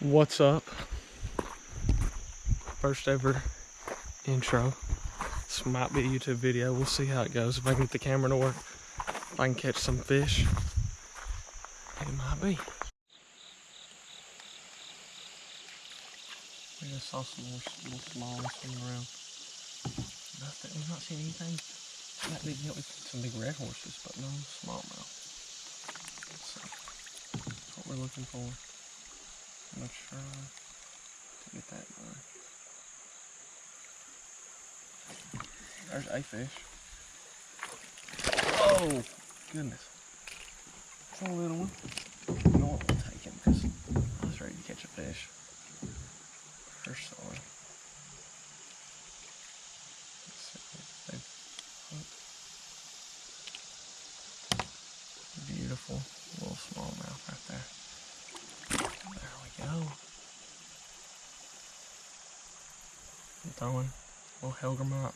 What's up? First ever intro. This might be a YouTube video. We'll see how it goes. If I can get the camera to work, if I can catch some fish, it might be. We just saw some more little small ones swimming around. Nothing. We've not seen anything that big yet. We've seen some big red horses, but no smallmouth. So that's what we're looking for. I'm not sure to get that done. There's a fish. Oh, goodness. It's a little one. You know what, we'll take him because I was ready to catch a fish. First sorry. Beautiful little smallmouth right there. There we go. I'm throwing a little Helger mop.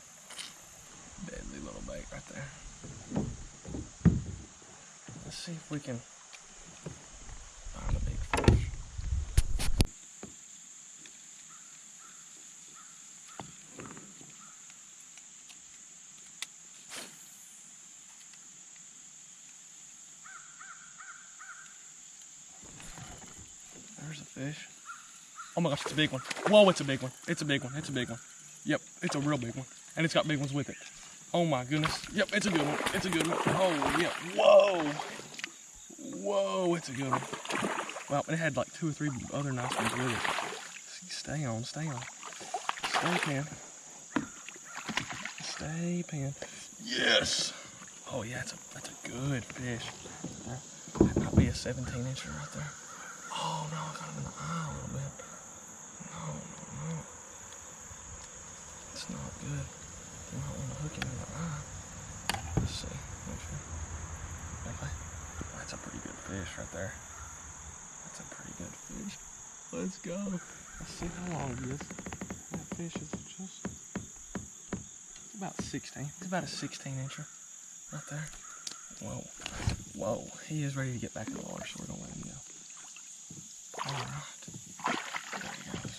Deadly little bait right there. Let's see if we can find a big fish. There's a fish. Oh my gosh, it's a big one. Whoa, it's a big one. It's a big one. It's a big one. Yep, it's a real big one. And it's got big ones with it. Oh my goodness. Yep, it's a good one. It's a good one. Oh, yeah. Whoa. Whoa, it's a good one. Wow, it had like 2 or 3 other nice ones with it. Stay on, stay on. Stay pin. Stay pin. Yes. Oh yeah, that's a good fish. That might be a 17-incher right there. Oh no, I got him in the eye a little bit. No. It's not good. You might want to hook him in the eye. Let's see. Make sure. Okay. That's a pretty good fish right there. That's a pretty good fish. Let's go. Let's see how long it is. That fish is just about 16. It's about a 16-incher right there. Whoa. Whoa. He is ready to get back in the water, so we're going to let him go. Alright. There he goes.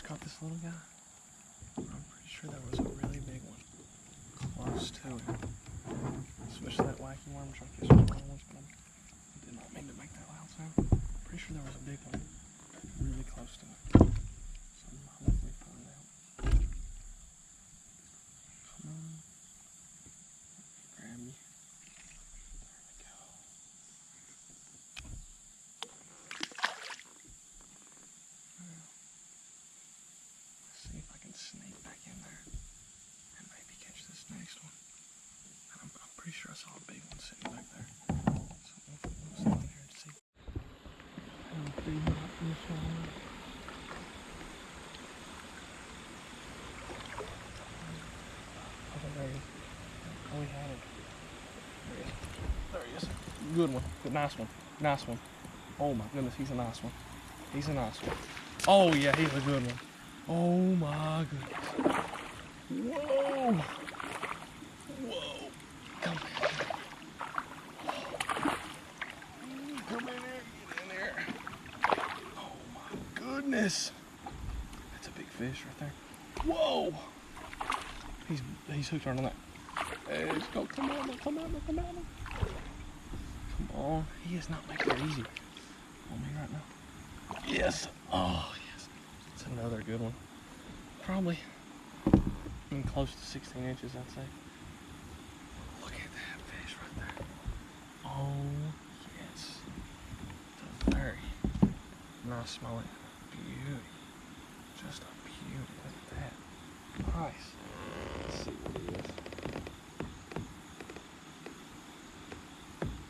Caught this little guy. I'm pretty sure that was a really big one. Close to it. Especially that wacky worm. I'm trying to catch some small ones, but I did not mean to make that loud sound. Pretty sure there was a big one really close to it. So I'll definitely find out. Come on. Grab you. There we go. See if I can sneak back in there and maybe catch this next one. I'm pretty sure I saw a big one sitting back there. So we'll sit in here and see. I'm pretty hot in this one. Oh, there he is. Oh, he had it. There he is. There he is. Good one. Good, nice one. Nice one. Oh my goodness, he's a nice one. He's a nice one. Oh yeah, he's a good one. Oh my goodness. Whoa! Whoa! Come in. Come in here. Get in there. Oh my goodness. That's a big fish right there. Whoa! He's hooked right on that. Let's go. Come on. Come on. He is not making it easy on me right now. Yes. Oh, yes. It's another good one. Probably close to 16 inches, I'd say. Look at that fish right there. Oh, yes. It's a very nice smelling beauty. Just a beauty. Look at that. Nice. Let's see what he is.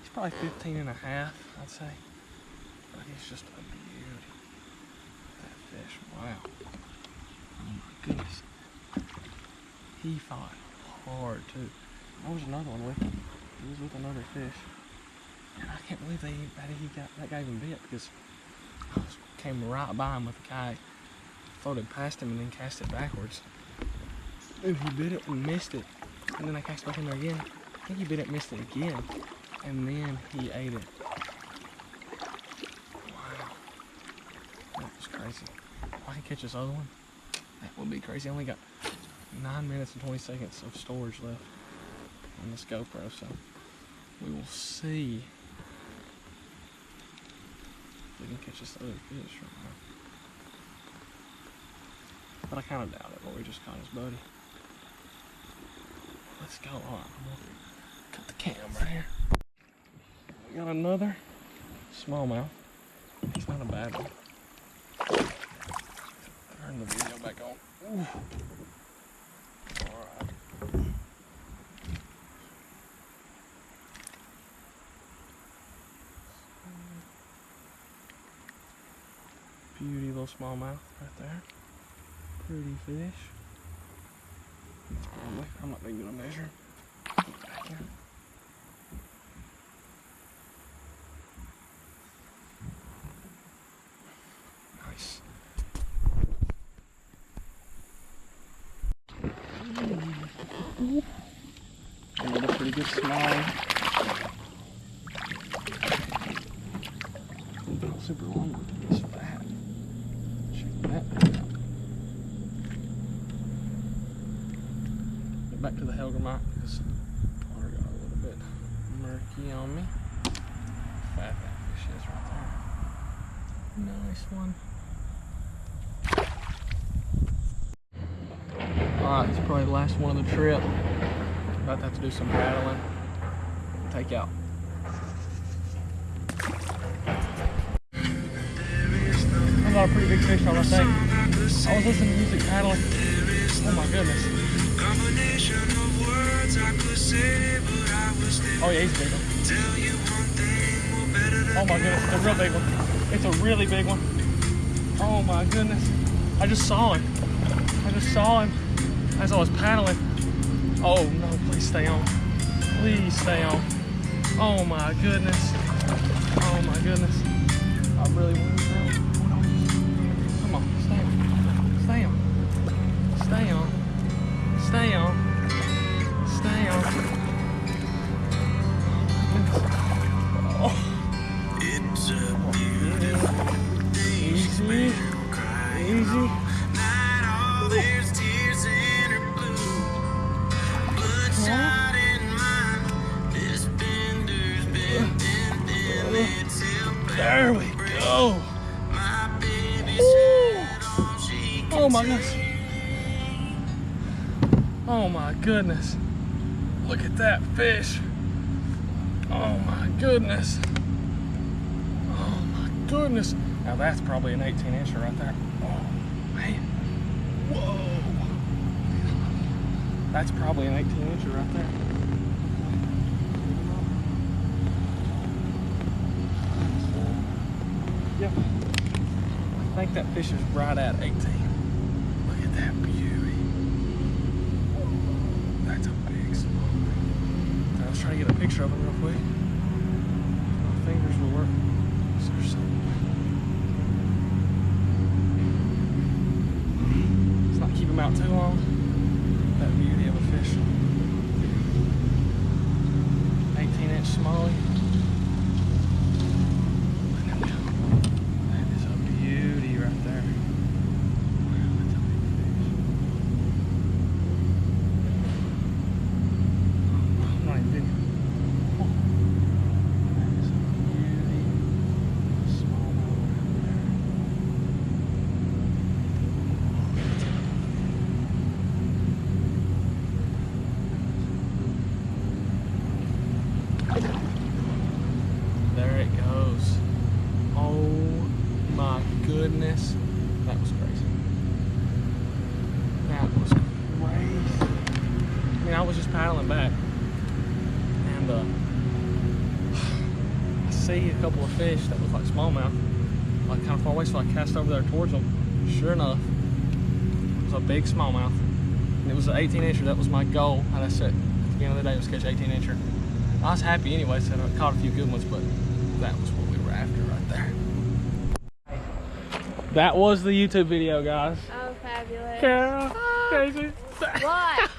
He's probably 15 and a half, I'd say. But he's just a beauty. That fish, wow. Oh my goodness. He fought hard too. There was another one with him. He was with another fish. And I can't believe that guy even bit, because I came right by him with the kite, floated past him and then cast it backwards. And he bit it and missed it. And then I cast back in there again. I think he bit it and missed it again. And then he ate it. Wow. That was crazy. If I can catch this other one, that would be crazy. I only got 9 minutes and 20 seconds of storage left on this GoPro, so we will see if we can catch this other fish right now. But I kind of doubt it, but we just caught his buddy. Let's go. All right, I'm gonna cut the cam right here. We got another smallmouth. It's not a bad one. Turn the video back on. Ooh. All right. Beauty little smallmouth right there. Pretty fish. I'm not even gonna measure. Put it back in. Nice. Another pretty good small. Not super long, but it's fat. Check that out. Get back to the Helgermite because the water got a little bit murky on me. Fat that fish is right there. Nice one. Alright, it's probably the last one of the trip. About to have to do some paddling. Take out. I got a pretty big fish on, I think. I was listening to music paddling. Oh my goodness. Oh yeah, he's a big one. Oh my goodness, it's a real big one. It's a really big one. Oh my goodness. I just saw him. As I was paddling. Oh no, please stay on. Please stay on. Oh my goodness. Oh my goodness. I really want to know. Come on, stay on. Stay on. Stay on. Stay on. Stay on. Oh. It's a beautiful day. Easy. Easy. There's tears in her blue. Bloodshot in mine. This bender's been bending itself. There we go. My baby said all she can. Oh my goodness. Oh my goodness. Look at that fish. Oh my goodness. Oh my goodness. Now that's probably an 18-incher right there. Oh man. Whoa. That's probably an 18-incher right there. Yep. I think that fish is right at 18. Look at that beauty. That's a big smallmouth. Now let's try to get a picture of him real quick. My fingers will work. So there's something. Let's not keep him out too long. That beauty of a fish. 18-inch smallie. That is a beauty right there. Wow, that's a big fish. I'm not even video. Oh. That is a beauty. Smallmouth right there. see a couple of fish that looked like smallmouth, like kind of far away, so I cast over there towards them. Sure enough, it was a big smallmouth. And it was an 18-incher. That was my goal. And I said, at the beginning of the day, was catch 18-incher. I was happy anyway, so I caught a few good ones, but that was what we were after right there. That was the YouTube video, guys. Oh, fabulous. Carol, Casey. What?